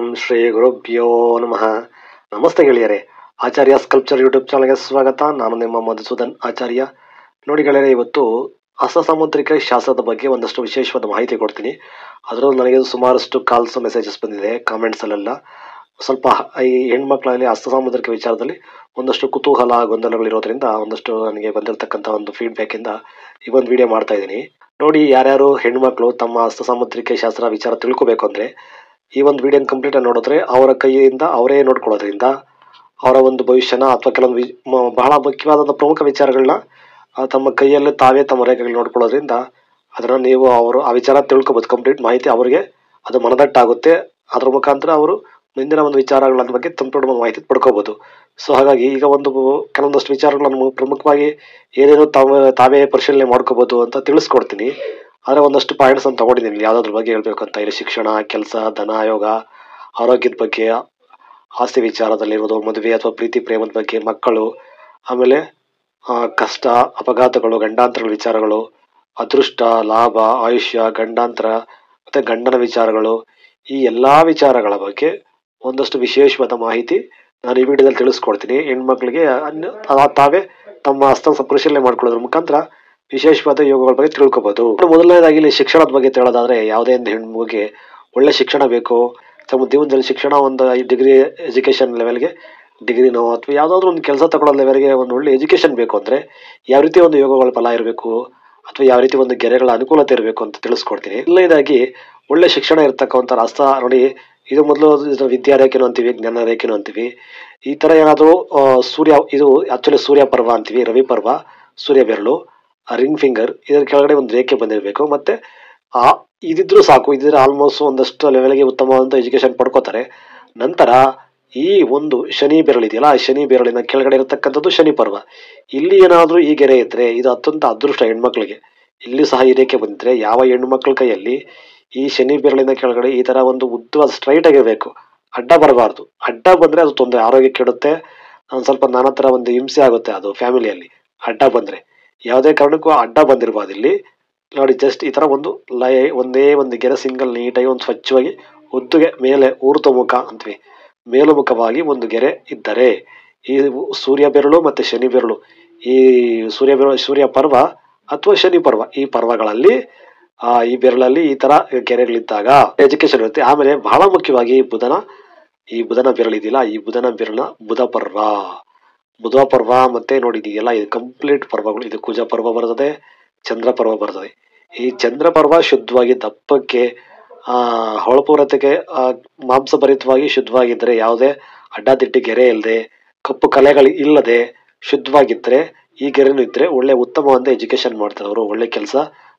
ಓಂ ಶ್ರೀ ಗುರುಭ್ಯೋ ನಮಃ. ನಮಸ್ತೆ ಗೆಳೆಯರೆ, ಆಚಾರ್ಯ ಸ್ಕಲ್ಪ್ಚರ್ ಯೂಟ್ಯೂಬ್ ಚಾನಲ್ಗೆ ಸ್ವಾಗತ. ನಾನು ನಿಮ್ಮ ಮಧುಸೂದನ್ ಆಚಾರ್ಯ. ನೋಡಿ ಗೆಳೆಯರೆ, ಇವತ್ತು ಅಸಾಮುದ್ರಿಕ ಶಾಸ್ತ್ರದ ಬಗ್ಗೆ ಒಂದಷ್ಟು ವಿಶೇಷವಾದ ಮಾಹಿತಿ ಕೊಡ್ತೀನಿ. ಅದರಲ್ಲೂ ನನಗೆ ಸುಮಾರಷ್ಟು ಕಾಲ್ಸ್ ಮೆಸೇಜಸ್ ಬಂದಿದೆ ಕಾಮೆಂಟ್ಸಲ್ಲೆಲ್ಲ. ಸ್ವಲ್ಪ ಈ ಹೆಣ್ಮಕ್ಳಲ್ಲಿ ಅಸಾಮುದ್ರಿಕ ವಿಚಾರದಲ್ಲಿ ಒಂದಷ್ಟು ಕುತೂಹಲ ಗೊಂದಲಗಳಿರೋದ್ರಿಂದ ಒಂದಷ್ಟು ನನಗೆ ಬಂದಿರತಕ್ಕಂಥ ಒಂದು ಫೀಡ್ಬ್ಯಾಕಿಂದ ಈ ಒಂದು ವಿಡಿಯೋ ಮಾಡ್ತಾ ಇದ್ದೀನಿ. ನೋಡಿ, ಯಾರ್ಯಾರು ಹೆಣ್ಮಕ್ಳು ತಮ್ಮ ಹಸ್ತಸಾಮುದ್ರಿಕ ಶಾಸ್ತ್ರ ವಿಚಾರ ತಿಳ್ಕೊಬೇಕು ಅಂದರೆ ಈ ಒಂದು ವಿಡಿಯೋನ ಕಂಪ್ಲೀಟ್ ಆಗಿ ನೋಡಿದ್ರೆ ಅವರ ಕೈಯಿಂದ ಅವರೇ ನೋಡ್ಕೊಳ್ಳೋದ್ರಿಂದ ಅವರ ಒಂದು ಭವಿಷ್ಯನ ಅಥವಾ ಕೆಲವೊಂದು ಬಹಳ ಮುಖ್ಯವಾದ ಪ್ರಮುಖ ವಿಚಾರಗಳನ್ನ ತಮ್ಮ ಕೈಯಲ್ಲಿ ತಾವೇ ತಮ್ಮ ರೇಖೆಗಳು ನೋಡ್ಕೊಳ್ಳೋದ್ರಿಂದ ಅದನ್ನು ನೀವು ಅವರು ಆ ವಿಚಾರ ತಿಳ್ಕೊಬೋದು. ಕಂಪ್ಲೀಟ್ ಮಾಹಿತಿ ಅವರಿಗೆ ಅದು ಮನದಟ್ಟಾಗುತ್ತೆ. ಅದ್ರ ಮುಖಾಂತರ ಅವರು ಮುಂದಿನ ಒಂದು ವಿಚಾರಗಳ ಬಗ್ಗೆ ಸಂಪೂರ್ಣ ಮಾಹಿತಿ ಪಡ್ಕೋಬಹುದು. ಸೊ ಹಾಗಾಗಿ ಈಗ ಒಂದು ಕೆಲವೊಂದಷ್ಟು ವಿಚಾರಗಳನ್ನು ಪ್ರಮುಖವಾಗಿ ಏನೇನು ತಾವೇ ಪರಿಶೀಲನೆ ಮಾಡ್ಕೋಬಹುದು ಅಂತ ತಿಳಿಸ್ಕೊಡ್ತೀನಿ. ಆದರೆ ಒಂದಷ್ಟು ಪಾಯಿಂಟ್ಸ್ ಅಂತ ತಗೊಂಡಿದ್ದೀನಿ ಯಾವುದಾದ್ರ ಬಗ್ಗೆ ಹೇಳ್ಬೇಕು ಅಂತ. ಇಲ್ಲಿ ಶಿಕ್ಷಣ, ಕೆಲಸ, ಧನ, ಯೋಗ, ಆರೋಗ್ಯದ ಬಗ್ಗೆ, ಆಸ್ತಿ ವಿಚಾರದಲ್ಲಿರೋದು, ಮದುವೆ ಅಥವಾ ಪ್ರೀತಿ ಪ್ರೇಮದ ಬಗ್ಗೆ, ಮಕ್ಕಳು, ಆಮೇಲೆ ಕಷ್ಟ, ಅಪಘಾತಗಳು, ಗಂಡಾಂತರಗಳ ವಿಚಾರಗಳು, ಅದೃಷ್ಟ, ಲಾಭ, ಆಯುಷ್ಯ, ಗಂಡಾಂತರ ಮತ್ತು ಗಂಡನ ವಿಚಾರಗಳು, ಈ ಎಲ್ಲ ವಿಚಾರಗಳ ಬಗ್ಗೆ ಒಂದಷ್ಟು ವಿಶೇಷವಾದ ಮಾಹಿತಿ ನಾನು ಈ ವಿಡಿಯೋದಲ್ಲಿ ತಿಳಿಸ್ಕೊಡ್ತೀನಿ. ಹೆಣ್ಮಕ್ಳಿಗೆ ತಾವೇ ತಮ್ಮ ಹಸ್ತ ಪರಿಶೀಲನೆ ಮಾಡ್ಕೊಳ್ಳೋದ್ರ ಮುಖಾಂತರ ವಿಶೇಷವಾದ ಯೋಗಗಳ ಬಗ್ಗೆ ತಿಳ್ಕೊಬಹುದು. ಮೊದಲನೇದಾಗಿ ಇಲ್ಲಿ ಶಿಕ್ಷಣದ ಬಗ್ಗೆ ಹೇಳೋದಾದ್ರೆ, ಯಾವುದೇ ಒಂದು ಹೆಣ್ಮಗುಗೆ ಒಳ್ಳೆ ಶಿಕ್ಷಣ ಬೇಕು. ತಮ್ಮ ಜೀವನದಲ್ಲಿ ಶಿಕ್ಷಣ ಒಂದು ಡಿಗ್ರಿ ಎಜುಕೇಶನ್ ಲೆವೆಲ್ಗೆ ಡಿಗ್ರಿನೋ ಅಥವಾ ಯಾವುದಾದ್ರೂ ಒಂದು ಕೆಲಸ ತಗೊಳ್ಳೋ ಲೆವೆಲ್ಗೆ ಒಂದು ಒಳ್ಳೆ ಎಜುಕೇಶನ್ ಬೇಕು ಅಂದರೆ ಯಾವ ರೀತಿ ಒಂದು ಯೋಗಗಳ ಫಲ ಇರಬೇಕು ಅಥವಾ ಯಾವ ರೀತಿ ಒಂದು ಗೆರೆಗಳ ಅನುಕೂಲತೆ ಇರಬೇಕು ಅಂತ ತಿಳಿಸ್ಕೊಡ್ತೀನಿ. ಮೊದಲನೇದಾಗಿ ಒಳ್ಳೆ ಶಿಕ್ಷಣ ಇರ್ತಕ್ಕಂಥ ಹಸ್ತ ನೋಡಿ, ಇದು ಮೊದಲು ವಿದ್ಯಾರೇಖೆನೂ ಅಂತೀವಿ, ಜ್ಞಾನ ರೇಖೆನೂ ಅಂತೀವಿ. ಈ ಥರ ಏನಾದರೂ ಸೂರ್ಯ, ಇದು ಆಕ್ಚುಲಿ ಸೂರ್ಯ ಪರ್ವ ಅಂತೀವಿ, ರವಿ ಪರ್ವ, ಸೂರ್ಯ ಬೆರಳು, ರಿಂಗ್ ಫಿಂಗರ್, ಇದರ ಕೆಳಗಡೆ ಒಂದು ರೇಖೆ ಬಂದಿರಬೇಕು. ಮತ್ತೆ ಇದಿದ್ರು ಸಾಕು. ಇದ್ರೆ ಆಲ್ಮೋಸ್ಟ್ ಒಂದಷ್ಟು ಲೆವೆಲ್ಗೆ ಉತ್ತಮವಾದ ಎಜುಕೇಶನ್ ಪಡ್ಕೋತಾರೆ. ನಂತರ ಈ ಒಂದು ಶನಿ ಬೆರಳಿದೆಯಲ್ಲ, ಆ ಶನಿ ಬೆರಳಿನ ಕೆಳಗಡೆ ಇರತಕ್ಕಂಥದ್ದು ಶನಿ ಪರ್ವ. ಇಲ್ಲಿ ಏನಾದರೂ ಈ ಗೆರೆ ಇದ್ರೆ ಇದು ಅತ್ಯಂತ ಅದೃಷ್ಟ ಹೆಣ್ಮಕ್ಳಿಗೆ. ಇಲ್ಲಿ ಸಹ ಈ ರೇಖೆ ಬಂದಿದ್ರೆ ಯಾವ ಹೆಣ್ಮಕ್ಳ ಕೈಯಲ್ಲಿ ಈ ಶನಿ ಬೆರಳಿನ ಕೆಳಗಡೆ ಈ ತರ ಒಂದು ಉದ್ದವಾದ ಸ್ಟ್ರೈಟ್ ಆಗಿರ್ಬೇಕು, ಅಡ್ಡ ಬರಬಾರ್ದು. ಅಡ್ಡ ಬಂದ್ರೆ ಅದು ತೊಂದರೆ, ಆರೋಗ್ಯ ಕೆಡುತ್ತೆ, ಸ್ವಲ್ಪ ನಾನಾ ತರ ಒಂದು ಹಿಂಸೆ ಆಗುತ್ತೆ ಅದು ಫ್ಯಾಮಿಲಿಯಲ್ಲಿ. ಅಡ್ಡ ಬಂದ್ರೆ ಯಾವುದೇ ಕಾರಣಕ್ಕೂ ಅಡ್ಡ ಬಂದಿರಬಾರ್ದು. ಇಲ್ಲಿ ನೋಡಿ, ಜಸ್ಟ್ ಈ ತರ ಒಂದು ಒಂದೇ ಒಂದು ಗೆರೆ ಸಿಂಗಲ್ ನೀಟಾಗಿ ಒಂದು ಸ್ವಚ್ಛವಾಗಿ ಉದ್ದುಗೆ ಮೇಲೆ ಊರ್ತಮುಖ ಅಂತೀವಿ, ಮೇಲುಮುಖವಾಗಿ ಒಂದು ಗೆರೆ ಇದ್ದರೆ ಈ ಸೂರ್ಯ ಬೆರಳು ಮತ್ತೆ ಶನಿ ಬೆರಳು, ಈ ಸೂರ್ಯ ಪರ್ವ ಅಥವಾ ಶನಿ ಪರ್ವ, ಈ ಪರ್ವಗಳಲ್ಲಿ ಈ ಬೆರಳಲ್ಲಿ ಈ ತರ ಗೆರೆಗಳಿದ್ದಾಗ ಎಜುಕೇಶನ್ ಇರುತ್ತೆ. ಆಮೇಲೆ ಬಹಳ ಮುಖ್ಯವಾಗಿ ಈ ಬುಧನ ಬೆರಳಿದೆಯಲ್ಲ, ಈ ಬುಧನ ಬೆರಳ ಬುಧ ಪರ್ವ ಮತ್ತೆ ನೋಡಿದೆಯಲ್ಲ, ಇದು ಕಂಪ್ಲೀಟ್ ಪರ್ವಗಳು. ಇದು ಕುಜ ಪರ್ವ ಬರ್ತದೆ, ಚಂದ್ರ ಪರ್ವ ಬರ್ತದೆ. ಈ ಚಂದ್ರ ಪರ್ವ ಶುದ್ಧವಾಗಿ ದಪ್ಪಕ್ಕೆ ಹೊಳಪೂರತೆಗೆ ಮಾಂಸಭರಿತವಾಗಿ ಶುದ್ಧವಾಗಿದ್ದರೆ, ಯಾವುದೇ ಅಡ್ಡದಿಡ್ಡಿ ಗೆರೆ ಇಲ್ಲದೆ, ಕಪ್ಪು ಕಲೆಗಳು ಇಲ್ಲದೆ ಶುದ್ಧವಾಗಿದ್ದರೆ, ಈ ಗೆರೆನೂ ಇದ್ರೆ ಒಳ್ಳೆ ಉತ್ತಮವಾದ ಎಜುಕೇಶನ್ ಮಾಡ್ತಾರೆ ಅವರು. ಒಳ್ಳೆ ಕೆಲಸ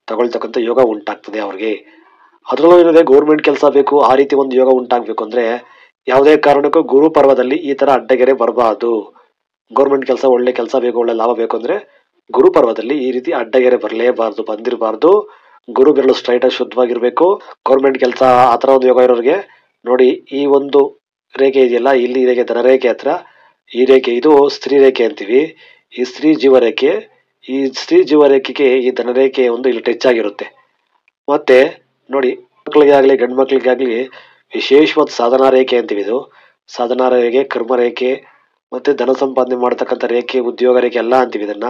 ತಗೊಳ್ತಕ್ಕಂಥ ಯೋಗ ಉಂಟಾಗ್ತದೆ ಅವ್ರಿಗೆ. ಅದರಲ್ಲೂ ಏನಿದೆ, ಗೌರ್ಮೆಂಟ್ ಕೆಲಸ ಬೇಕು, ಆ ರೀತಿ ಒಂದು ಯೋಗ ಉಂಟಾಗಬೇಕು ಅಂದ್ರೆ ಯಾವುದೇ ಕಾರಣಕ್ಕೂ ಗುರು ಪರ್ವದಲ್ಲಿ ಈ ತರ ಅಡ್ಡಗೆರೆ ಬರಬಾರ್ದು. ಗೌರ್ಮೆಂಟ್ ಕೆಲಸ, ಒಳ್ಳೆ ಕೆಲಸ ಬೇಕು, ಒಳ್ಳೆ ಲಾಭ ಬೇಕು ಅಂದ್ರೆ ಗುರು ಪರ್ವದಲ್ಲಿ ಈ ರೀತಿ ಅಡ್ಡಗೆರೆ ಬರಲೇಬಾರ್ದು, ಬಂದಿರಬಾರ್ದು. ಗುರು ಬೆರಳು ಸ್ಟ್ರೈಟ್ ಆಗಿ ಶುದ್ಧವಾಗಿರ್ಬೇಕು. ಗೌರ್ಮೆಂಟ್ ಕೆಲಸ ಆ ತರ ಒಂದು ಯೋಗ ಇರೋರಿಗೆ ನೋಡಿ, ಈ ಒಂದು ರೇಖೆ ಇದೆಯಲ್ಲ, ಇಲ್ಲಿ ರೇಖೆ ಧನರೇಖೆ ಹತ್ರ ಈ ರೇಖೆ, ಇದು ಸ್ತ್ರೀ ರೇಖೆ ಅಂತೀವಿ. ಈ ಸ್ತ್ರೀ ಜೀವರೇಖೆ, ಈ ಸ್ತ್ರೀ ಜೀವರೇಖೆಗೆ ಈ ಧನರೇಖೆ ಒಂದು ಇಲ್ಲಿ ಟಚ್ ಆಗಿರುತ್ತೆ. ಮತ್ತೆ ನೋಡಿ, ಮಕ್ಕಳಿಗೆ ಆಗ್ಲಿ ಗಂಡು ಮಕ್ಕಳಿಗೆ ಆಗ್ಲಿ ವಿಶೇಷವಾದ ಸಾಧನಾ ರೇಖೆ ಅಂತೀವಿ. ಇದು ಸಾಧನಾ ರೇಖೆ, ಕರ್ಮ ರೇಖೆ, ಮತ್ತೆ ಧನ ಸಂಪಾದನೆ ಮಾಡತಕ್ಕಂಥ ರೇಖೆ, ಉದ್ಯೋಗ ರೇಖೆ ಎಲ್ಲ ಅಂತೀವಿ ಇದನ್ನ.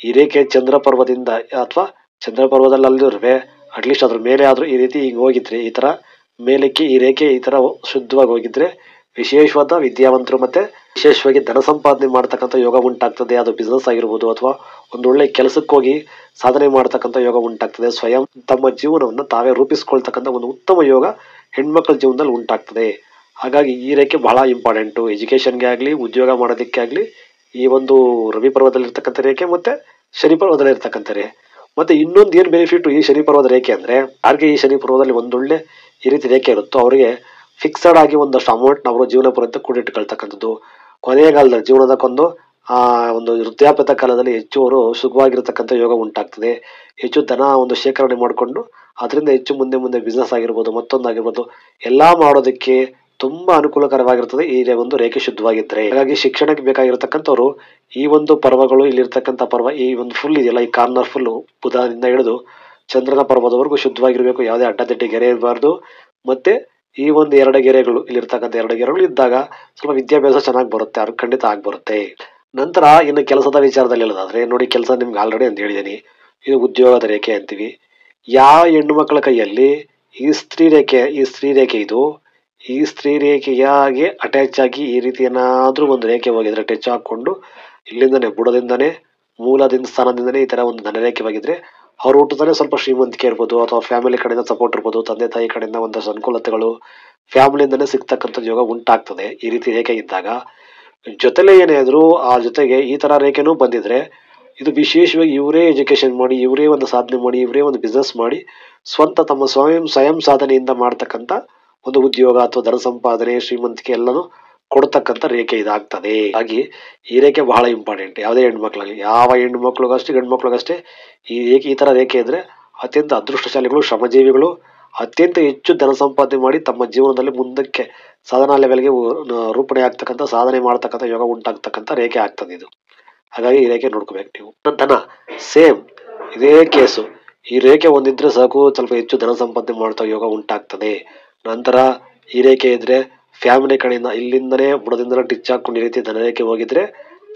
ಈ ರೇಖೆ ಚಂದ್ರ ಪರ್ವದಿಂದ ಅಥವಾ ಚಂದ್ರ ಪರ್ವದಲ್ಲಿ ಅಲ್ಲಿರುವೆ ಅಟ್ಲೀಸ್ಟ್ ಅದ್ರ ಮೇಲೆ ಆದ್ರೂ ಈ ರೀತಿ ಹಿಂಗೆ ಹೋಗಿದ್ರೆ, ಈ ತರ ಮೇಲಕ್ಕೆ ಈ ರೇಖೆ ಈ ತರ ಶುದ್ಧವಾಗಿ ಹೋಗಿದ್ರೆ ವಿಶೇಷವಾದ ವಿದ್ಯಾವಂತರು ಮತ್ತೆ ವಿಶೇಷವಾಗಿ ಧನ ಸಂಪಾದನೆ ಮಾಡ್ತಕ್ಕಂಥ ಯೋಗ ಉಂಟಾಗ್ತದೆ. ಅದು ಬಿಸ್ನೆಸ್ ಆಗಿರ್ಬೋದು ಅಥವಾ ಒಂದು ಒಳ್ಳೆ ಕೆಲಸಕ್ಕೆ ಹೋಗಿ ಸಾಧನೆ ಮಾಡ್ತಕ್ಕಂಥ ಯೋಗ ಉಂಟಾಗ್ತದೆ. ಸ್ವಯಂ ತಮ್ಮ ಜೀವನವನ್ನು ತಾವೇ ರೂಪಿಸ್ಕೊಳ್ತಕ್ಕಂಥ ಒಂದು ಉತ್ತಮ ಯೋಗ ಹೆಣ್ಮಕ್ಳ ಜೀವನದಲ್ಲಿ ಉಂಟಾಗ್ತದೆ. ಹಾಗಾಗಿ ಈ ರೇಖೆ ಬಹಳ ಇಂಪಾರ್ಟೆಂಟು, ಎಜುಕೇಶನ್ಗೆ ಆಗಲಿ, ಉದ್ಯೋಗ ಮಾಡೋದಕ್ಕೆ ಆಗಲಿ. ಈ ಒಂದು ರವಿ ಪರ್ವದಲ್ಲಿ ಇರ್ತಕ್ಕಂಥ ರೇಖೆ ಮತ್ತೆ ಶನಿ ಪರ್ವದಲ್ಲಿ ಇರ್ತಕ್ಕಂಥ ರೇಖೆ. ಮತ್ತೆ ಇನ್ನೊಂದು ಏನು ಬೆನಿಫಿಟ್ ಈ ಶನಿ ಪರ್ವದ ರೇಖೆ ಅಂದ್ರೆ, ಯಾರಿಗೆ ಈ ಶನಿ ಪರ್ವದಲ್ಲಿ ಒಂದೊಳ್ಳೆ ಈ ರೀತಿ ರೇಖೆ ಇರುತ್ತೋ ಅವರಿಗೆ ಫಿಕ್ಸಡ್ ಆಗಿ ಒಂದಷ್ಟು ಅಮೌಂಟ್ ಅವರು ಜೀವನ ಪರ್ಯಂತ ಕೂಡಿಟ್ಕೊಳ್ತಕ್ಕಂಥದ್ದು. ಕೊನೆಯ ಕಾಲದಲ್ಲಿ ಜೀವನದಕ್ಕೊಂದು ಒಂದು ವೃದ್ಧಾಪ್ಯದ ಕಾಲದಲ್ಲಿ ಹೆಚ್ಚು ಅವರು ಸುಖವಾಗಿರ್ತಕ್ಕಂಥ ಯೋಗ ಉಂಟಾಗ್ತದೆ. ಹೆಚ್ಚು ಧನ ಒಂದು ಶೇಖರಣೆ ಮಾಡಿಕೊಂಡು ಅದರಿಂದ ಹೆಚ್ಚು ಮುಂದೆ ಬಿಸ್ನೆಸ್ ಆಗಿರ್ಬೋದು, ಮತ್ತೊಂದಾಗಿರ್ಬೋದು, ಎಲ್ಲ ಮಾಡೋದಕ್ಕೆ ತುಂಬಾ ಅನುಕೂಲಕರವಾಗಿರ್ತದೆ ಈ ಒಂದು ರೇಖೆ ಶುದ್ಧವಾಗಿದ್ರೆ. ಹಾಗಾಗಿ ಶಿಕ್ಷಣಕ್ಕೆ ಬೇಕಾಗಿರ್ತಕ್ಕಂಥವ್ರು ಈ ಒಂದು ಪರ್ವಗಳು, ಇಲ್ಲಿರ್ತಕ್ಕಂಥ ಪರ್ವ ಈ ಒಂದು ಫುಲ್ ಇದೆಯಲ್ಲ, ಈ ಕಾರ್ನರ್ ಫುಲ್ ಬುಧದಿಂದ ಹಿಡಿದು ಚಂದ್ರನ ಪರ್ವದವರೆಗೂ ಶುದ್ಧವಾಗಿರ್ಬೇಕು. ಯಾವುದೇ ಅಡ್ಡದಿಡ್ಡಿ ಗೆರೆ ಇರಬಾರ್ದು. ಮತ್ತೆ ಈ ಒಂದು ಎರಡು ಗೆರೆಗಳು ಇಲ್ಲಿರ್ತಕ್ಕಂಥ ಎರಡು ಗೆರೆಗಳು ಇದ್ದಾಗ ಸ್ವಲ್ಪ ವಿದ್ಯಾಭ್ಯಾಸ ಚೆನ್ನಾಗಿ ಬರುತ್ತೆ, ಅವ್ರಿಗೆ ಖಂಡಿತ ಆಗಿ ಬರುತ್ತೆ. ನಂತರ ಇನ್ನು ಕೆಲಸದ ವಿಚಾರದಲ್ಲಿ ಹೇಳೋದಾದ್ರೆ ನೋಡಿ, ಕೆಲಸ ನಿಮ್ಗೆ ಆಲ್ರೆಡಿ ಅಂತ ಹೇಳಿದ್ದೀನಿ, ಇದು ಉದ್ಯೋಗದ ರೇಖೆ ಅಂತೀವಿ. ಯಾವ ಹೆಣ್ಣು ಮಕ್ಕಳ ಕೈಯಲ್ಲಿ ಈ ಸ್ತ್ರೀ ರೇಖೆ ಇದು, ಈ ಸ್ತ್ರೀ ರೇಖೆಯಾಗಿ ಅಟ್ಯಾಚ್ ಆಗಿ ಈ ರೀತಿ ಏನಾದ್ರೂ ಒಂದು ರೇಖೆ ಹೋಗಿದ್ರೆ, ಟಚ್ ಹಾಕೊಂಡು ಇಲ್ಲಿಂದನೇ ಬುಡದಿಂದನೇ ಮೂಲದಿಂದ ಸ್ಥಾನದಿಂದನೇ ಈ ತರ ಒಂದು ಧನರೇಖೆ ಹೋಗಿದ್ರೆ ಅವ್ರ ಹುಟ್ಟದಲ್ಲೇ ಸ್ವಲ್ಪ ಶ್ರೀಮಂತಿಕೆ ಇರ್ಬೋದು, ಅಥವಾ ಫ್ಯಾಮಿಲಿ ಕಡೆಯಿಂದ ಸಪೋರ್ಟ್ ಇರ್ಬೋದು, ತಂದೆ ತಾಯಿ ಕಡೆಯಿಂದ ಒಂದಷ್ಟು ಅನುಕೂಲತೆಗಳು ಫ್ಯಾಮಿಲಿಯಿಂದನೇ ಸಿಗ್ತಕ್ಕಂಥ ಯೋಗ ಉಂಟಾಗ್ತದೆ ಈ ರೀತಿ ರೇಖೆ ಇದ್ದಾಗ. ಜೊತೆಲೆ ಏನೇ ಆದ್ರೂ ಆ ಜೊತೆಗೆ ಈ ತರ ರೇಖೆನೂ ಬಂದಿದ್ರೆ ಇದು ವಿಶೇಷವಾಗಿ ಇವರೇ ಎಜುಕೇಶನ್ ಮಾಡಿ, ಇವರೇ ಒಂದು ಸಾಧನೆ ಮಾಡಿ, ಇವರೇ ಒಂದು ಬಿಸ್ನೆಸ್ ಮಾಡಿ ಸ್ವಂತ ತಮ್ಮ ಸ್ವಯಂ ಸಾಧನೆಯಿಂದ ಮಾಡ್ತಕ್ಕಂಥ ಒಂದು ಉದ್ಯೋಗ ಅಥವಾ ಧನ ಸಂಪಾದನೆ, ಶ್ರೀಮಂತಿಕೆ ಎಲ್ಲನೂ ಕೊಡ್ತಕ್ಕಂಥ ರೇಖೆ ಇದಾಗ್ತದೆ. ಹಾಗಾಗಿ ಈ ರೇಖೆ ಬಹಳ ಇಂಪಾರ್ಟೆಂಟ್. ಯಾವುದೇ ಹೆಣ್ಮಕ್ಳಾಗಲಿ, ಯಾವ ಹೆಣ್ಣು ಮಕ್ಳಿಗಷ್ಟೇ ಗಂಡು ಮಕ್ಳಿಗಷ್ಟೇ ಈ ತರ ರೇಖೆ ಇದ್ರೆ ಅತ್ಯಂತ ಅದೃಷ್ಟಶಾಲಿಗಳು, ಶ್ರಮಜೀವಿಗಳು, ಅತ್ಯಂತ ಹೆಚ್ಚು ಧನ ಸಂಪಾದನೆ ಮಾಡಿ ತಮ್ಮ ಜೀವನದಲ್ಲಿ ಮುಂದಕ್ಕೆ ಸಾಧನಾ ಲೆವೆಲ್ಗೆ ರೂಪಣೆ ಆಗ್ತಕ್ಕಂಥ, ಸಾಧನೆ ಮಾಡ್ತಕ್ಕಂಥ ಯೋಗ ಉಂಟಾಗ್ತಕ್ಕಂಥ ರೇಖೆ ಆಗ್ತದೆ ಇದು. ಹಾಗಾಗಿ ಈ ರೇಖೆ ನೋಡ್ಕೋಬೇಕು ನೀವು. ಧನ ಸೇಮ್ ಇದೇ ಕೇಸು, ಈ ರೇಖೆ ಒಂದಿದ್ರೆ ಸಾಕು, ಸ್ವಲ್ಪ ಹೆಚ್ಚು ಧನ ಸಂಪಾದನೆ ಮಾಡ್ತಾ ಯೋಗ ಉಂಟಾಗ್ತದೆ. ನಂತರ ಈ ರೇಖೆ ಇದ್ರೆ ಫ್ಯಾಮಿಲಿ ಕಡೆಯಿಂದ ಇಲ್ಲಿಂದನೇ ಬುಡದಿಂದನೇ ಟಿಚ್ ಹಾಕೊಂಡು ಈ ರೀತಿ ಧನರೇಖೆ ಹೋಗಿದ್ರೆ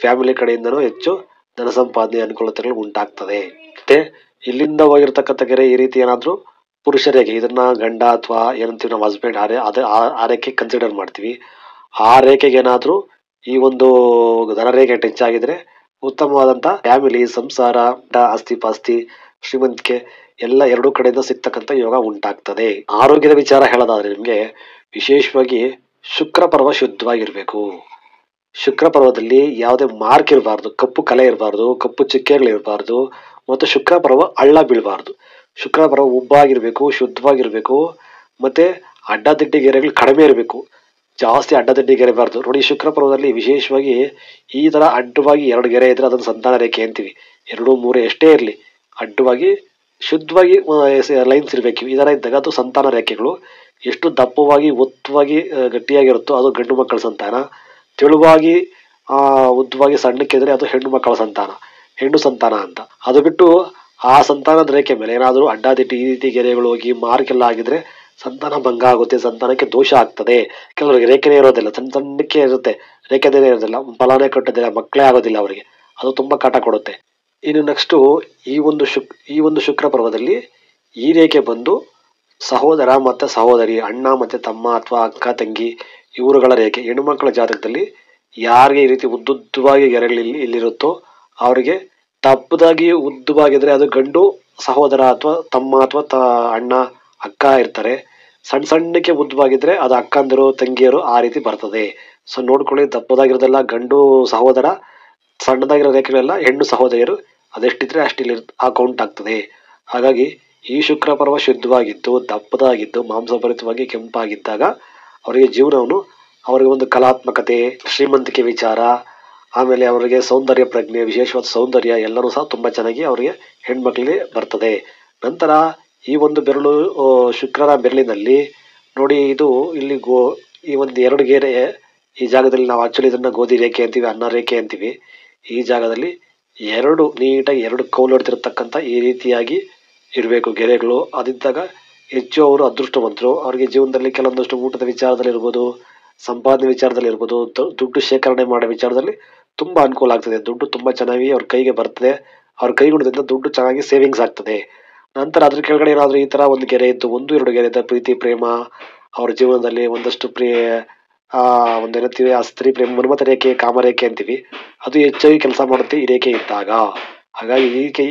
ಫ್ಯಾಮಿಲಿ ಕಡೆಯಿಂದನೂ ಹೆಚ್ಚು ಧನ ಸಂಪಾದನೆ ಅನುಕೂಲತೆಗಳು ಉಂಟಾಗ್ತದೆ. ಮತ್ತೆ ಇಲ್ಲಿಂದ ಹೋಗಿರ್ತಕ್ಕಂಥ ಗೆರೆ ಈ ರೀತಿ ಏನಾದ್ರೂ ಪುರುಷ ರೇಖೆ, ಇದನ್ನ ಗಂಡ ಅಥವಾ ಏನಂತೀವಿ ನಾವು ಹಸ್ಬೆಂಡ್, ಆ ರೇಖೆ ಕನ್ಸಿಡರ್ ಮಾಡ್ತೀವಿ. ಆ ರೇಖೆಗೆ ಏನಾದ್ರೂ ಈ ಒಂದು ಧನರೇಖೆ ಟಚ್ ಆಗಿದ್ರೆ ಉತ್ತಮವಾದಂತ ಫ್ಯಾಮಿಲಿ, ಸಂಸಾರ, ಆಸ್ತಿ ಪಾಸ್ತಿ, ಶ್ರೀಮಂತಿಕೆ ಎಲ್ಲ ಎರಡೂ ಕಡೆಯಿಂದ ಸಿಗ್ತಕ್ಕಂಥ ಯೋಗ ಉಂಟಾಗ್ತದೆ. ಆರೋಗ್ಯದ ವಿಚಾರ ಹೇಳೋದಾದ್ರೆ ನಿಮ್ಗೆ ವಿಶೇಷವಾಗಿ ಶುಕ್ರ ಪರ್ವ ಶುದ್ಧವಾಗಿರ್ಬೇಕು. ಶುಕ್ರ ಪರ್ವದಲ್ಲಿ ಯಾವುದೇ ಮಾರ್ಕ್ ಇರಬಾರ್ದು, ಕಪ್ಪು ಕಲೆ ಇರಬಾರ್ದು, ಕಪ್ಪು ಚುಕ್ಕೆಗಳಿರಬಾರ್ದು, ಮತ್ತು ಶುಕ್ರ ಪರ್ವ ಹಳ್ಳ ಬೀಳಬಾರ್ದು. ಶುಕ್ರ ಪರ್ವ ಉಬ್ಬಾಗಿರ್ಬೇಕು, ಶುದ್ಧವಾಗಿರ್ಬೇಕು, ಮತ್ತೆ ಅಡ್ಡದಿಡ್ಡಿ ಗೆರೆಗಳು ಕಡಿಮೆ ಇರಬೇಕು, ಜಾಸ್ತಿ ಅಡ್ಡದಿಡ್ಡಿ ಗೆರೆ ಇರಬಾರ್ದು. ನೋಡಿ, ಶುಕ್ರ ಪರ್ವದಲ್ಲಿ ವಿಶೇಷವಾಗಿ ಈ ತರ ಅಡ್ಡವಾಗಿ ಎರಡು ಗೆರೆ ಇದ್ರೆ ಅದನ್ನು ಸಂತಾನ ರೇಖೆ ಅಂತೀವಿ. 2, 3 ಎಷ್ಟೇ ಇರಲಿ ಅಡ್ಡವಾಗಿ ಶುದ್ಧವಾಗಿ ಲೈನ್ಸ್ ಇರಬೇಕು. ಈ ತರ ಇದ್ದಾಗ ಅದು ಸಂತಾನ ರೇಖೆಗಳು. ಎಷ್ಟು ದಪ್ಪವಾಗಿ ಒತ್ತವಾಗಿ ಗಟ್ಟಿಯಾಗಿರುತ್ತೋ ಅದು ಗಂಡು ಮಕ್ಕಳ ಸಂತಾನ, ತೆಳುವಾಗಿ ಉದ್ದವಾಗಿ ಸಣ್ಣಕ್ಕಿದ್ರೆ ಅದು ಹೆಣ್ಣು ಮಕ್ಕಳ ಸಂತಾನ, ಹೆಣ್ಣು ಸಂತಾನ ಅಂತ. ಅದು ಬಿಟ್ಟು ಆ ಸಂತಾನದ ರೇಖೆ ಮೇಲೆ ಏನಾದರೂ ಅಡ್ಡಾದಿಟ್ಟು ಈ ರೀತಿ ಗೆರೆಗಳು ಹೋಗಿ ಮಾರ್ಕ್ ಎಲ್ಲ ಆಗಿದ್ರೆ ಸಂತಾನ ಭಂಗ ಆಗುತ್ತೆ, ಸಂತಾನಕ್ಕೆ ದೋಷ ಆಗ್ತದೆ. ಕೆಲವರಿಗೆ ರೇಖೆನೇ ಇರೋದಿಲ್ಲ, ಸಣ್ಣಕ್ಕೆ ಇರುತ್ತೆ, ರೇಖೆನೇ ಇರೋದಿಲ್ಲ, ಫಲಾನೇ ಕಟ್ಟೋದಿಲ್ಲ, ಮಕ್ಕಳೇ ಆಗೋದಿಲ್ಲ ಅವರಿಗೆ, ಅದು ತುಂಬಾ ಕಾಟ ಕೊಡುತ್ತೆ. ಇನ್ನು ನೆಕ್ಸ್ಟು ಈ ಒಂದು ಶುಕ್ರ ಪರ್ವದಲ್ಲಿ ಈ ರೇಖೆ ಬಂದು ಸಹೋದರ ಮತ್ತೆ ಸಹೋದರಿ, ಅಣ್ಣ ಮತ್ತೆ ತಮ್ಮ ಅಥವಾ ಅಕ್ಕ ತಂಗಿ ಇವರುಗಳ ರೇಖೆ. ಹೆಣ್ಣುಮಕ್ಕಳ ಜಾತಕದಲ್ಲಿ ಯಾರಿಗೆ ಈ ರೀತಿ ಉದ್ದುದ್ದವಾಗಿ ಗೆರೆಗಳು ಇಲ್ಲಿರುತ್ತೋ ಅವರಿಗೆ ದಪ್ಪದಾಗಿ ಉದ್ದವಾಗಿದ್ರೆ ಅದು ಗಂಡು ಸಹೋದರ ಅಥವಾ ತಮ್ಮ ಅಥವಾ ಅಣ್ಣ ಅಕ್ಕ ಇರ್ತಾರೆ. ಸಣ್ಣ ಸಣ್ಣಕ್ಕೆ ಉದ್ದವಾಗಿದ್ರೆ ಅದು ಅಕ್ಕಂದಿರು ತಂಗಿಯರು ಆ ರೀತಿ ಬರ್ತದೆ. ಸೊ ನೋಡ್ಕೊಳ್ಳಿ, ದಪ್ಪದಾಗಿರೋದೆಲ್ಲ ಗಂಡು ಸಹೋದರ, ಸಣ್ಣದಾಗಿರೋ ರೇಖೆಗಳೆಲ್ಲ ಹೆಣ್ಣು ಸಹೋದರಿಯರು. ಅದೆಷ್ಟಿದ್ರೆ ಅಷ್ಟಿಲ್ಲಿ ಆ ಕೌಂಟ್ ಆಗ್ತದೆ. ಹಾಗಾಗಿ ಈ ಶುಕ್ರ ಪರ್ವ ಶುದ್ಧವಾಗಿದ್ದು ದಪ್ಪದಾಗಿದ್ದು ಮಾಂಸಭರಿತವಾಗಿ ಕೆಂಪಾಗಿದ್ದಾಗ ಅವರಿಗೆ ಜೀವನವನ್ನು, ಅವರಿಗೆ ಒಂದು ಕಲಾತ್ಮಕತೆ, ಶ್ರೀಮಂತಿಕೆ ವಿಚಾರ, ಆಮೇಲೆ ಅವರಿಗೆ ಸೌಂದರ್ಯ ಪ್ರಜ್ಞೆ, ವಿಶೇಷವಾದ ಸೌಂದರ್ಯ ಎಲ್ಲನೂ ಸಹ ತುಂಬಾ ಚೆನ್ನಾಗಿ ಅವರಿಗೆ ಹೆಣ್ಮಕ್ಳಿಗೆ ಬರ್ತದೆ. ನಂತರ ಈ ಒಂದು ಬೆರಳು ಶುಕ್ರನ ಬೆರಳಿನಲ್ಲಿ ನೋಡಿ, ಇದು ಇಲ್ಲಿ ಈ ಒಂದು ಎರಡು ಗೆರೆ ಈ ಜಾಗದಲ್ಲಿ ನಾವು ಆಕ್ಚುಲಿ ಇದನ್ನ ಗೋಧಿ ರೇಖೆ ಅಂತೀವಿ, ಅನ್ನ ರೇಖೆ ಅಂತೀವಿ. ಈ ಜಾಗದಲ್ಲಿ ನೀಟಾಗಿ ಎರಡು ಕೌಲು ಹೊಡೆದಿರತಕ್ಕಂಥ ಈ ರೀತಿಯಾಗಿ ಇರಬೇಕು ಗೆರೆಗಳು. ಅದಿದ್ದಾಗ ಹೆಚ್ಚು ಅವರು ಅದೃಷ್ಟವಂತರು. ಅವರಿಗೆ ಜೀವನದಲ್ಲಿ ಕೆಲವೊಂದಷ್ಟು ಊಟದ ವಿಚಾರದಲ್ಲಿ ಇರ್ಬೋದು, ಸಂಪಾದನೆ ವಿಚಾರದಲ್ಲಿ ಇರ್ಬೋದು, ದುಡ್ಡು ಶೇಖರಣೆ ಮಾಡೋ ವಿಚಾರದಲ್ಲಿ ತುಂಬಾ ಅನುಕೂಲ ಆಗ್ತದೆ. ದುಡ್ಡು ತುಂಬಾ ಚೆನ್ನಾಗಿ ಅವ್ರ ಕೈಗೆ ಬರ್ತದೆ, ಅವ್ರ ಕೈಗುಣದಿಂದ ದುಡ್ಡು ಚೆನ್ನಾಗಿ ಸೇವಿಂಗ್ಸ್ ಆಗ್ತದೆ. ನಂತರ ಅದ್ರ ಕೆಳಗಡೆ ಏನಾದ್ರು ಈ ತರ ಒಂದು ಗೆರೆ ಇದ್ದು, 1-2 ಗೆರೆ ಇದ್ದ ಪ್ರೀತಿ ಪ್ರೇಮ, ಅವ್ರ ಜೀವನದಲ್ಲಿ ಒಂದಷ್ಟು ಒಂದೇನಂತೀವಿ ಆ ಸ್ತ್ರೀ ಪ್ರೇಮ, ಮನ್ಮಥ ರೇಖೆ, ಕಾಮರೇಖೆ ಅಂತೀವಿ, ಅದು ಹೆಚ್ಚಾಗಿ ಕೆಲಸ ಮಾಡುತ್ತೆ ಈ ರೇಖೆ ಇದ್ದಾಗ. ಹಾಗಾಗಿ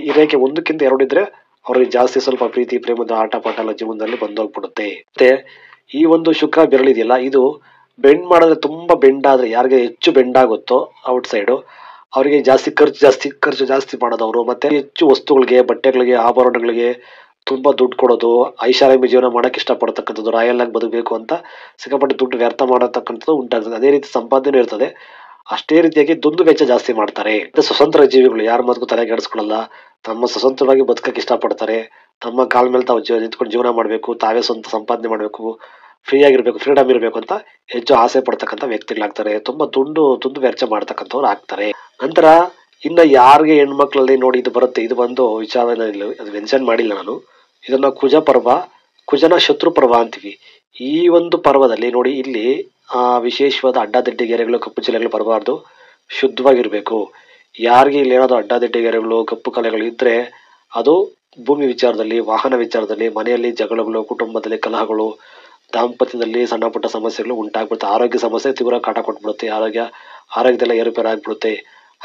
ಈ ರೇಖೆ ಒಂದಕ್ಕಿಂತ 2 ಇದ್ರೆ ಅವ್ರಿಗೆ ಜಾಸ್ತಿ ಸ್ವಲ್ಪ ಪ್ರೀತಿ ಪ್ರೇಮದ ಆಟ ಪಾಠ ಎಲ್ಲ ಜೀವನದಲ್ಲಿ ಬಂದೋಗ್ಬಿಡುತ್ತೆ. ಮತ್ತೆ ಈ ಒಂದು ಶುಕ್ರ ಬೆರಳಿದೆಯಲ್ಲ, ಇದು ಬೆಂಡ್ ಮಾಡಿದ್ರೆ ತುಂಬಾ ಬೆಂಡ್ ಆದ್ರೆ, ಯಾರಿಗೆ ಹೆಚ್ಚು ಬೆಂಡ್ ಆಗುತ್ತೋ ಔಟ್ ಸೈಡು ಅವರಿಗೆ ಖರ್ಚು ಜಾಸ್ತಿ ಮಾಡೋದವರು. ಮತ್ತೆ ಹೆಚ್ಚು ವಸ್ತುಗಳಿಗೆ, ಬಟ್ಟೆಗಳಿಗೆ, ಆಭರಣಗಳಿಗೆ ತುಂಬಾ ದುಡ್ಡು ಕೊಡೋದು, ಐಷಾರಾಮಿ ಜೀವನ ಮಾಡಕ್ಕೆ ಇಷ್ಟಪಡತಕ್ಕಂಥದ್ದು, ರಾಯಲ್ ಆಗಿ ಬದುಕಬೇಕು ಅಂತ ಸಿಕ್ಕಾಪಟ್ಟೆ ದುಡ್ಡು ವ್ಯರ್ಥ ಮಾಡತಕ್ಕಂಥದ್ದು ಉಂಟಾಗ್ತದೆ. ಅದೇ ರೀತಿ ಸಂಪಾದನೆ ಇರ್ತದೆ, ಅಷ್ಟೇ ರೀತಿಯಾಗಿ ದುಂದು ವೆಚ್ಚ ಜಾಸ್ತಿ ಮಾಡ್ತಾರೆ. ಸ್ವತಂತ್ರ ಜೀವಿಗಳು ಯಾರ ಮಾತಕ್ಕೂ ತಲೆಗೆಡಿಸ್ಕೊಳ್ಳಲ್ಲ, ತಮ್ಮ ಸ್ವತಂತ್ರವಾಗಿ ಬದುಕಕ್ಕೆ ಇಷ್ಟಪಡ್ತಾರೆ. ತಮ್ಮ ಕಾಲ ಮೇಲೆ ತಾವು ನಿಂತ್ಕೊಂಡು ಜೀವನ ಮಾಡಬೇಕು, ತಾವೇ ಸ್ವಂತ ಸಂಪಾದನೆ ಮಾಡಬೇಕು, ಫ್ರೀ ಆಗಿರ್ಬೇಕು, ಫ್ರೀಡಮ್ ಇರಬೇಕು ಅಂತ ಹೆಚ್ಚು ಆಸೆ ಪಡ್ತಕ್ಕಂಥ ವ್ಯಕ್ತಿಗಳಾಗ್ತಾರೆ. ತುಂಬಾ ದುಂದು ವೆಚ್ಚ ಮಾಡ್ತಕ್ಕಂಥವ್ರು ಆಗ್ತಾರೆ. ನಂತರ ಇನ್ನ ಯಾರಿಗೆ ಹೆಣ್ಮಕ್ಳಲ್ಲಿ ನೋಡಿ ಇದು ಬರುತ್ತೆ, ಇದು ಬಂದು ವಿಚಾರ ಅದು ಮೆನ್ಷನ್ ಮಾಡಿಲ್ಲ ನಾನು. ಇದನ್ನ ಕುಜ ಪರ್ವ, ಕುಜನ ಶತ್ರು ಪರ್ವ ಅಂತೀವಿ. ಈ ಒಂದು ಪರ್ವದಲ್ಲಿ ನೋಡಿ ಇಲ್ಲಿ ವಿಶೇಷವಾದ ಅಡ್ಡದಿಡ್ಡಿ ಗೆರೆಗಳು ಕಪ್ಪು ಚಿಲೆಗಳು ಬರಬಾರ್ದು, ಶುದ್ಧವಾಗಿರ್ಬೇಕು. ಯಾರಿಗೆ ಇಲ್ಲಿ ಏನಾದ್ರು ಅಡ್ಡದಿಡ್ಡಿ ಗೆರೆಗಳು ಕಪ್ಪು ಕಲೆಗಳು ಇದ್ರೆ ಅದು ಭೂಮಿ ವಿಚಾರದಲ್ಲಿ, ವಾಹನ ವಿಚಾರದಲ್ಲಿ, ಮನೆಯಲ್ಲಿ ಜಗಳಗಳು, ಕುಟುಂಬದಲ್ಲಿ ಕಲಹಗಳು, ದಾಂಪತ್ಯದಲ್ಲಿ ಸಣ್ಣ ಪುಟ್ಟ ಸಮಸ್ಯೆಗಳು ಉಂಟಾಗ್ಬಿಡುತ್ತೆ. ಆರೋಗ್ಯ ಸಮಸ್ಯೆ ತೀವ್ರ ಕಾಟ ಕೊಟ್ಬಿಡುತ್ತೆ. ಆರೋಗ್ಯದೆಲ್ಲ ಏರುಪೇರು ಆಗ್ಬಿಡುತ್ತೆ.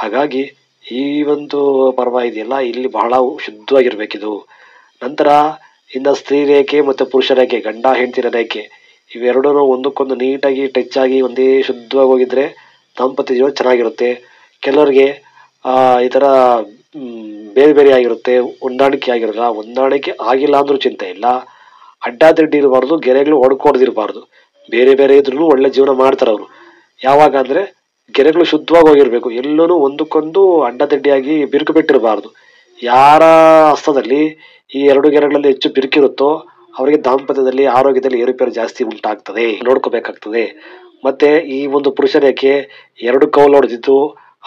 ಹಾಗಾಗಿ ಈ ಒಂದು ಪರ್ವ ಇದೆಯಲ್ಲ, ಇಲ್ಲಿ ಬಹಳ ಶುದ್ಧವಾಗಿರ್ಬೇಕಿದು. ನಂತರ ಇನ್ನು ಸ್ತ್ರೀ ರೇಖೆ ಮತ್ತು ಪುರುಷ ರೇಖೆ, ಗಂಡ ಹೆಂಡತಿರ ರೇಖೆ, ಇವೆರಡೂ ಒಂದಕ್ಕೊಂದು ನೀಟಾಗಿ ಟಚ್ ಆಗಿ ಒಂದೇ ಶುದ್ಧವಾಗಿ ಹೋಗಿದ್ರೆ ದಾಂಪತ್ಯ ಜೀವನ ಚೆನ್ನಾಗಿರುತ್ತೆ. ಕೆಲವರಿಗೆ ಈ ಥರ ಬೇರೆ ಬೇರೆ ಆಗಿರುತ್ತೆ, ಹೊಂದಾಣಿಕೆ ಆಗಿರಲ್ಲ. ಹೊಂದಾಣಿಕೆ ಆಗಿಲ್ಲ ಅಂದ್ರೂ ಚಿಂತೆ ಇಲ್ಲ, ಅಡ್ಡಾದಿಡ್ಡಿ ಇರಬಾರ್ದು, ಗೆರೆಗಳು ಹೊಡ್ಕೊಡ್ದಿರಬಾರ್ದು. ಬೇರೆ ಬೇರೆ ಇದ್ರೂ ಒಳ್ಳೆ ಜೀವನ ಮಾಡ್ತಾರೆ ಅವರು. ಯಾವಾಗ ಅಂದ್ರೆ ಗೆರೆಗಳು ಶುದ್ಧವಾಗಿ ಹೋಗಿರ್ಬೇಕು. ಎಲ್ಲೂ ಒಂದಕ್ಕೊಂದು ಅಡ್ಡದಿಡ್ಡಿಯಾಗಿ ಬಿರುಕು ಬಿಟ್ಟಿರಬಾರ್ದು. ಯಾರ ಹಸ್ತದಲ್ಲಿ ಈ ಎರಡು ಗೆರೆಗಳಲ್ಲಿ ಹೆಚ್ಚು ಬಿರುಕಿರುತ್ತೋ ಅವರಿಗೆ ದಾಂಪತ್ಯದಲ್ಲಿ, ಆರೋಗ್ಯದಲ್ಲಿ ಏರುಪೇರು ಜಾಸ್ತಿ ಉಂಟಾಗ್ತದೆ, ನೋಡ್ಕೋಬೇಕಾಗ್ತದೆ. ಮತ್ತೆ ಈ ಒಂದು ಪುರುಷ ರೇಖೆ ಎರಡು ಕೌಲು ಹೊಡೆದಿದ್ದು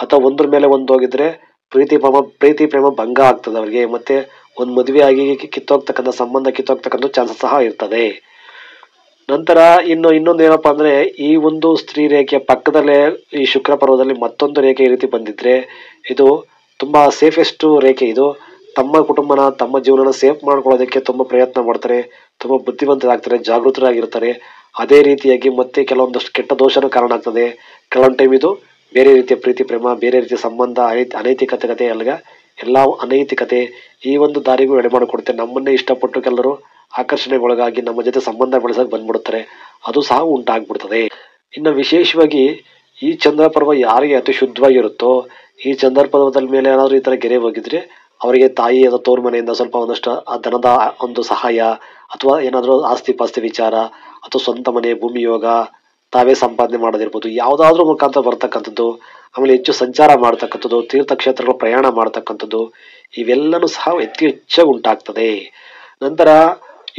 ಅಥವಾ ಒಂದ್ರ ಮೇಲೆ ಒಂದು ಹೋಗಿದ್ರೆ ಪ್ರೀತಿ ಪ್ರೇಮ ಭಂಗ ಆಗ್ತದೆ ಅವರಿಗೆ. ಮತ್ತೆ ಒಂದು ಮದುವೆ ಆಗಿ ಕಿತ್ತೋಗ್ತಕ್ಕಂಥ ಸಂಬಂಧ ಕಿತ್ತೋಗ್ತಕ್ಕಂಥ ಚಾನ್ಸಸ್ ಸಹ ಇರ್ತದೆ. ನಂತರ ಇನ್ನೊಂದು ಏನಪ್ಪಾ ಅಂದ್ರೆ, ಈ ಒಂದು ಸ್ತ್ರೀ ರೇಖೆಯ ಪಕ್ಕದಲ್ಲೇ ಈ ಶುಕ್ರ ಪರ್ವದಲ್ಲಿ ಮತ್ತೊಂದು ರೇಖೆ ಈ ರೀತಿ ಬಂದಿದ್ರೆ ಇದು ತುಂಬಾ ಸೇಫೆಸ್ಟ್ ರೇಖೆ. ಇದು ತಮ್ಮ ಕುಟುಂಬನ, ತಮ್ಮ ಜೀವನನ ಸೇಫ್ ಮಾಡ್ಕೊಳ್ಳೋದಕ್ಕೆ ತುಂಬಾ ಪ್ರಯತ್ನ ಮಾಡ್ತಾರೆ, ತುಂಬಾ ಬುದ್ಧಿವಂತರಾಗ್ತಾರೆ, ಜಾಗೃತರಾಗಿರ್ತಾರೆ. ಅದೇ ರೀತಿಯಾಗಿ ಮತ್ತೆ ಕೆಲವೊಂದಷ್ಟು ಕೆಟ್ಟ ದೋಷನ ಕಾರಣ ಆಗ್ತದೆ. ಕೆಲವೊಂದು ಟೈಮ್ ಇದು ಬೇರೆ ರೀತಿಯ ಪ್ರೀತಿ ಪ್ರೇಮ, ಬೇರೆ ರೀತಿಯ ಸಂಬಂಧ, ಅನೈತಿಕತೆ ಎಲ್ಲ ಅನೈತಿಕತೆ ಈ ಒಂದು ದಾರಿಗೂ ಎಡೆ ಮಾಡಿಕೊಡುತ್ತೆ. ನಮ್ಮನ್ನೇ ಇಷ್ಟಪಟ್ಟು ಕೆಲವರು ಆಕರ್ಷಣೆಗೊಳಗಾಗಿ ನಮ್ಮ ಜೊತೆ ಸಂಬಂಧ ಬೆಳೆಸಕ್ ಬಂದ್ಬಿಡ್ತಾರೆ, ಅದು ಸಹ ಉಂಟಾಗ್ಬಿಡ್ತದೆ. ಇನ್ನು ವಿಶೇಷವಾಗಿ ಈ ಚಂದ್ರ ಪರ್ವ ಯಾರಿಗೆ ಅತಿ ಶುದ್ಧವಾಗಿರುತ್ತೋ, ಈ ಚಂದ್ರ ಪರ್ವದ ಮೇಲೆ ಏನಾದ್ರು ಈ ತರ ಗೆರೆ ಹೋಗಿದ್ರೆ ಅವರಿಗೆ ತಾಯಿ ಅಥವಾ ತೋರ್ ಮನೆಯಿಂದ ಸ್ವಲ್ಪ ಒಂದಷ್ಟು ಧನದ ಒಂದು ಸಹಾಯ, ಅಥವಾ ಏನಾದ್ರು ಆಸ್ತಿ ಪಾಸ್ತಿ ವಿಚಾರ, ಅಥವಾ ಸ್ವಂತ ಮನೆ, ಭೂಮಿ ಯೋಗ, ತಾವೇ ಸಂಪಾದನೆ ಮಾಡೋದಿರ್ಬೋದು, ಯಾವ್ದಾದ್ರು ಮುಖಾಂತರ ಬರ್ತಕ್ಕಂಥದ್ದು. ಆಮೇಲೆ ಹೆಚ್ಚು ಸಂಚಾರ ಮಾಡ್ತಕ್ಕಂಥದ್ದು, ತೀರ್ಥಕ್ಷೇತ್ರಗಳ ಪ್ರಯಾಣ ಮಾಡ್ತಕ್ಕಂಥದ್ದು, ಇವೆಲ್ಲನೂ ಸಹ ಹೆಚ್ಚಾಗಿ ಉಂಟಾಗ್ತದೆ. ನಂತರ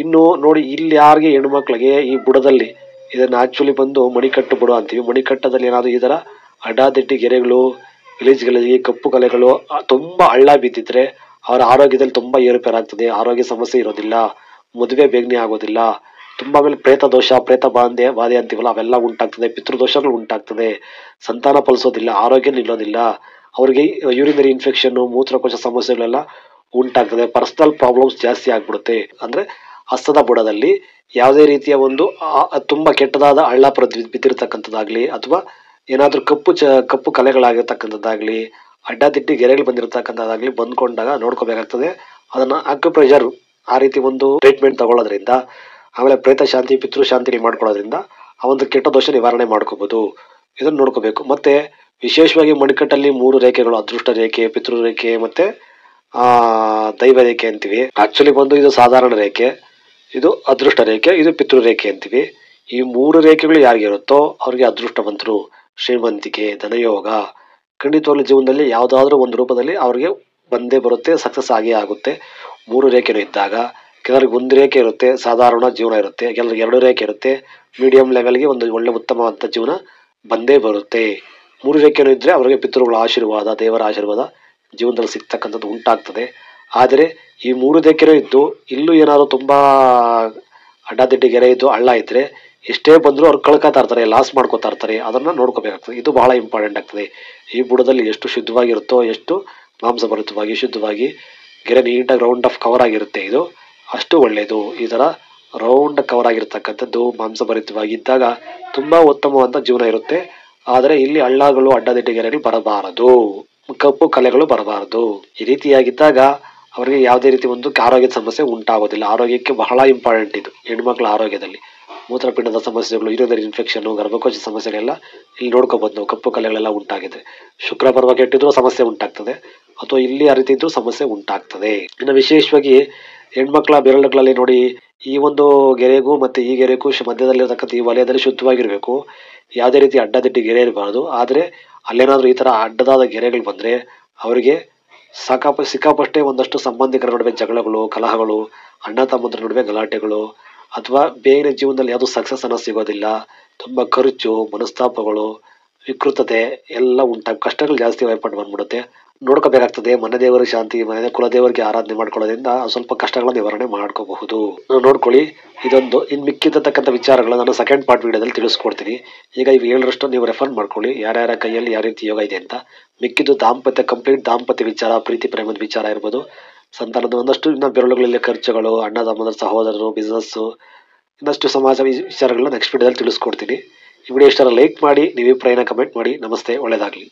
ಇನ್ನು ನೋಡಿ, ಇಲ್ಲಿ ಯಾರಿಗೆ ಹೆಣ್ಮಕ್ಳಿಗೆ ಈ ಬುಡದಲ್ಲಿ, ಇದನ್ನ ಆಕ್ಚುಲಿ ಬಂದು ಮಣಿಕಟ್ಟು ಬುಡ ಅಂತೀವಿ. ಮಣಿಕಟ್ಟದಲ್ಲಿ ಏನಾದ್ರು ಈ ತರ ಅಡ್ಡಾದಿಡ್ಡಿ ಗೆರೆಗಳು, ವಿಲೇಜ್ಗಳಲ್ಲಿ ಕಪ್ಪು ಕಲೆಗಳು ತುಂಬಾ ಹಳ್ಳ ಬಿದ್ದಿದ್ರೆ ಅವರ ಆರೋಗ್ಯದಲ್ಲಿ ತುಂಬಾ ಏರುಪೇರಾಗ್ತದೆ. ಆರೋಗ್ಯ ಸಮಸ್ಯೆ ಇರೋದಿಲ್ಲ, ಮದುವೆ ಬೇಗನೆ ಆಗೋದಿಲ್ಲ, ತುಂಬಾ ಆಮೇಲೆ ಪ್ರೇತ ದೋಷ, ಪ್ರೇತ ಬಾಧೆ ಅಂತೀವಲ್ಲ, ಅವೆಲ್ಲ ಉಂಟಾಗ್ತದೆ. ಪಿತೃದೋಷಗಳು ಉಂಟಾಗ್ತದೆ, ಸಂತಾನ ಫಲಿಸೋದಿಲ್ಲ, ಆರೋಗ್ಯ ನಿಲ್ಲೋದಿಲ್ಲ, ಅವ್ರಿಗೆ ಯೂರಿನರಿ ಇನ್ಫೆಕ್ಷನ್, ಮೂತ್ರಕೋಶ ಸಮಸ್ಯೆಗಳೆಲ್ಲ ಉಂಟಾಗ್ತದೆ. ಪರ್ಸನಲ್ ಪ್ರಾಬ್ಲಮ್ಸ್ ಜಾಸ್ತಿ ಆಗ್ಬಿಡುತ್ತೆ. ಅಂದ್ರೆ ಹಸ್ತದ ಬುಡದಲ್ಲಿ ಯಾವುದೇ ರೀತಿಯ ಒಂದು ತುಂಬಾ ಕೆಟ್ಟದಾದ ಹಳ್ಳ ಬಿದ್ದಿರ್ತಕ್ಕಂಥದ್ದಾಗ್ಲಿ, ಅಥವಾ ಏನಾದ್ರೂ ಕಪ್ಪು ಕಲೆಗಳಾಗಿರ್ತಕ್ಕಂಥದ್ದಾಗ್ಲಿ, ಅಡ್ಡದಿಡ್ಡಿ ಗೆರೆಗಳು ಬಂದಿರತಕ್ಕಂಥದ್ದಾಗ್ಲಿ ಬಂದ್ಕೊಂಡಾಗ ನೋಡ್ಕೋಬೇಕಾಗ್ತದೆ. ಅದನ್ನ ಅಕ್ಯುಪ್ರೆಷರ್ ಆ ರೀತಿ ಒಂದು ಟ್ರೀಟ್ಮೆಂಟ್ ತಗೊಳ್ಳೋದ್ರಿಂದ, ಆಮೇಲೆ ಪ್ರೇತ ಶಾಂತಿ, ಪಿತೃ ಶಾಂತಿ ಮಾಡ್ಕೊಳ್ಳೋದ್ರಿಂದ ಆ ಒಂದು ಕೆಟ್ಟ ದೋಷ ನಿವಾರಣೆ ಮಾಡ್ಕೋಬಹುದು. ಇದನ್ನ ನೋಡ್ಕೋಬೇಕು. ಮತ್ತೆ ವಿಶೇಷವಾಗಿ ಮಣಿಕಟ್ಟಲ್ಲಿ 3 ರೇಖೆಗಳು, ಅದೃಷ್ಟ ರೇಖೆ, ಪಿತೃ ರೇಖೆ, ಮತ್ತೆ ದೈವ ರೇಖೆ ಅಂತೀವಿ. ಆಕ್ಚುಲಿ ಬಂದು ಇದು ಸಾಧಾರಣ ರೇಖೆ, ಇದು ಅದೃಷ್ಟ ರೇಖೆ, ಇದು ಪಿತೃ ರೇಖೆ ಅಂತೀವಿ. ಈ 3 ರೇಖೆಗಳು ಯಾರಿಗಿರುತ್ತೋ ಅವ್ರಿಗೆ ಅದೃಷ್ಟವಂತರು, ಶ್ರೀಮಂತಿಕೆ, ಧನಯೋಗ ಖಂಡಿತವಾಗ್ಲೂ ಜೀವನದಲ್ಲಿ ಯಾವ್ದಾದ್ರು ಒಂದು ರೂಪದಲ್ಲಿ ಅವ್ರಿಗೆ ಬಂದೇ ಬರುತ್ತೆ, ಸಕ್ಸಸ್ ಆಗೇ ಆಗುತ್ತೆ. 3 ರೇಖೆನೂ ಇದ್ದಾಗ ಕೆಲವರಿಗೆ 1 ರೇಖೆ ಇರುತ್ತೆ, ಸಾಧಾರಣ ಜೀವನ ಇರುತ್ತೆ. ಕೆಲವರಿಗೆ 2 ರೇಖೆ ಇರುತ್ತೆ, ಮೀಡಿಯಂ ಲೆವೆಲ್ಗೆ ಒಂದು ಒಳ್ಳೆ ಉತ್ತಮವಾದ ಜೀವನ ಬಂದೇ ಬರುತ್ತೆ. 3 ರೇಖೆನೂ ಇದ್ರೆ ಅವರಿಗೆ ಪಿತೃಗಳ ಆಶೀರ್ವಾದ, ದೇವರ ಆಶೀರ್ವಾದ ಜೀವನದಲ್ಲಿ ಸಿಗ್ತಕ್ಕಂಥದ್ದು ಉಂಟಾಗ್ತದೆ. ಆದರೆ ಈ 3 ರೇಖೆನೂ ಇದ್ದು ಇಲ್ಲೂ ಏನಾದ್ರು ತುಂಬಾ ಅಡ್ಡದಿಡ್ಡಿ ಗೆರೆ ಇದ್ದು ಹಳ್ಳ ಇದ್ರೆ ಎಷ್ಟೇ ಬಂದ್ರು ಅವ್ರು ಕಳ್ಕೊತಾ ಇರ್ತಾರೆ, ಲಾಸ್ ಮಾಡ್ಕೋತಾ ಇರ್ತಾರೆ. ಅದನ್ನ ನೋಡ್ಕೋಬೇಕಾಗ್ತದೆ. ಇದು ಬಹಳ ಇಂಪಾರ್ಟೆಂಟ್ ಆಗ್ತದೆ. ಈ ಬುಡದಲ್ಲಿ ಎಷ್ಟು ಶುದ್ಧವಾಗಿರುತ್ತೋ, ಎಷ್ಟು ಮಾಂಸಭರಿತವಾಗಿ ಶುದ್ಧವಾಗಿ ಗೆರೆ ನೀಟಾಗಿ ರೌಂಡ್ ಆಫ್ ಕವರ್ ಆಗಿರುತ್ತೆ, ಇದು ಅಷ್ಟು ಒಳ್ಳೆಯದು. ಈ ತರ ರೌಂಡ್ ಕವರ್ ಆಗಿರ್ತಕ್ಕಂಥದ್ದು ಮಾಂಸಭರಿತವಾಗಿದ್ದಾಗ ತುಂಬಾ ಉತ್ತಮವಾದ ಜೀವನ ಇರುತ್ತೆ. ಆದರೆ ಇಲ್ಲಿ ಹಳ್ಳಗಳು, ಅಡ್ಡದಿಡ್ಡಿ ಗೆರೆಗಳು ಬರಬಾರದು, ಕಪ್ಪು ಕಲೆಗಳು ಬರಬಾರದು. ಈ ರೀತಿಯಾಗಿದ್ದಾಗ ಅವರಿಗೆ ಯಾವುದೇ ರೀತಿ ಒಂದು ಆರೋಗ್ಯದ ಸಮಸ್ಯೆ ಉಂಟಾಗೋದಿಲ್ಲ. ಆರೋಗ್ಯಕ್ಕೆ ಬಹಳ ಇಂಪಾರ್ಟೆಂಟ್ ಇದು. ಹೆಣ್ಮಕ್ಳ ಆರೋಗ್ಯದಲ್ಲಿ ಮೂತ್ರಪಿಂಡದ ಸಮಸ್ಯೆಗಳು, ಯೂರಿನರಿ ಇನ್ಫೆಕ್ಷನ್, ಗರ್ಭಕೋಶ ಸಮಸ್ಯೆಗಳೆಲ್ಲ ಇಲ್ಲಿ ನೋಡ್ಕೋಬಹುದು ನಾವು. ಕಪ್ಪು ಕಲೆಗಳೆಲ್ಲ ಉಂಟಾಗಿದೆ. ಶುಕ್ರ ಪರ್ವ ಕೆಟ್ಟಿದ್ರು ಸಮಸ್ಯೆ ಉಂಟಾಗ್ತದೆ, ಅಥವಾ ಇಲ್ಲಿ ಆ ರೀತಿ ಇದ್ರೂ ಸಮಸ್ಯೆ ಉಂಟಾಗ್ತದೆ. ಇನ್ನು ವಿಶೇಷವಾಗಿ ಹೆಣ್ಮಕ್ಳ ಬೆರಳುಗಳಲ್ಲಿ ನೋಡಿ, ಈ ಒಂದು ಗೆರೆಗೂ ಮತ್ತೆ ಈ ಗೆರೆಗೂ ಮಧ್ಯದಲ್ಲಿರ್ತಕ್ಕಂಥ ಈ ವಲಯದಲ್ಲಿ ಶುದ್ಧವಾಗಿರ್ಬೇಕು. ಯಾವುದೇ ರೀತಿ ಅಡ್ಡದಿಡ್ಡಿ ಗೆರೆ ಇರಬಾರ್ದು. ಆದ್ರೆ ಅಲ್ಲೇನಾದ್ರೂ ಈ ತರ ಅಡ್ಡದಾದ ಗೆರೆಗಳು ಬಂದ್ರೆ ಅವರಿಗೆ ಸಿಕ್ಕಾಪಟ್ಟೆ ಒಂದಷ್ಟು ಸಂಬಂಧಿಕರ ನಡುವೆ ಜಗಳಗಳು, ಕಲಹಗಳು, ಅಣ್ಣ ತಮ್ಮಂದ್ರ ನಡುವೆ ಗಲಾಟೆಗಳು, ಅಥವಾ ಬೇರೆ ಜೀವನದಲ್ಲಿ ಯಾವುದು ಸಕ್ಸಸ್ ಅನ್ನ ಸಿಗೋದಿಲ್ಲ, ತುಂಬಾ ಖರ್ಚು, ಮನಸ್ತಾಪಗಳು, ವಿಕೃತತೆ ಎಲ್ಲ ಕಷ್ಟಗಳು ಜಾಸ್ತಿ ಏರ್ಪಟ್ಟು ಬಂದ್ಬಿಡುತ್ತೆ. ನೋಡ್ಕೋಬೇಕಾಗ್ತದೆ. ಮನೆ ದೇವರ ಶಾಂತಿ, ಮನೆ ಕುಲದೇವರಿಗೆ ಆರಾಧನೆ ಮಾಡ್ಕೊಳ್ಳೋದ್ರಿಂದ ಸ್ವಲ್ಪ ಕಷ್ಟಗಳ ನಿವಾರಣೆ ಮಾಡ್ಕೋಬಹುದು. ನೋಡ್ಕೊಳ್ಳಿ. ಇನ್ನು ಮಿಕ್ಕಿರ್ತಕ್ಕಂಥ ವಿಚಾರಗಳು ನಾನು ಸೆಕೆಂಡ್ ಪಾರ್ಟ್ ವಿಡಿಯೋದಲ್ಲಿ ತಿಳಿಸ್ಕೊಡ್ತೀನಿ. ಈಗ ಇವು 7ರಷ್ಟು ನೀವು ರೆಫರ್ ಮಾಡ್ಕೊಳ್ಳಿ, ಯಾರ್ಯಾರ ಕೈಯಲ್ಲಿ ಯಾವ ರೀತಿ ಯೋಗ ಇದೆ ಅಂತ. ಮಿಕ್ಕಿದ್ದು ಕಂಪ್ಲೀಟ್ ದಾಂಪತ್ಯ ವಿಚಾರ, ಪ್ರೀತಿ ಪ್ರೇಮದ ವಿಚಾರ ಇರ್ಬೋದು, ಸಂತಾನದ ಒಂದಷ್ಟು ಇನ್ನು ಬೆರಳುಗಳಲ್ಲಿ ಖರ್ಚುಗಳು, ಅಣ್ಣ ತಮ್ಮಂದ್ರ ಸಹೋದರರು, ಬಿಸ್ನೆಸ್ಸು, ಇನ್ನಷ್ಟು ಸಮಾಜ ವಿಚಾರಗಳನ್ನ ನೆಕ್ಸ್ಟ್ ವಿಡಿಯೋದಲ್ಲಿ ತಿಳಿಸ್ಕೊಡ್ತೀನಿ. ಈ ವಿಡಿಯೋ ಇಷ್ಟ ಲೈಕ್ ಮಾಡಿ, ನೀವು ಅಭಿಪ್ರಾಯನ ಕಮೆಂಟ್ ಮಾಡಿ. ನಮಸ್ತೆ, ಒಳ್ಳೆಯದಾಗಲಿ.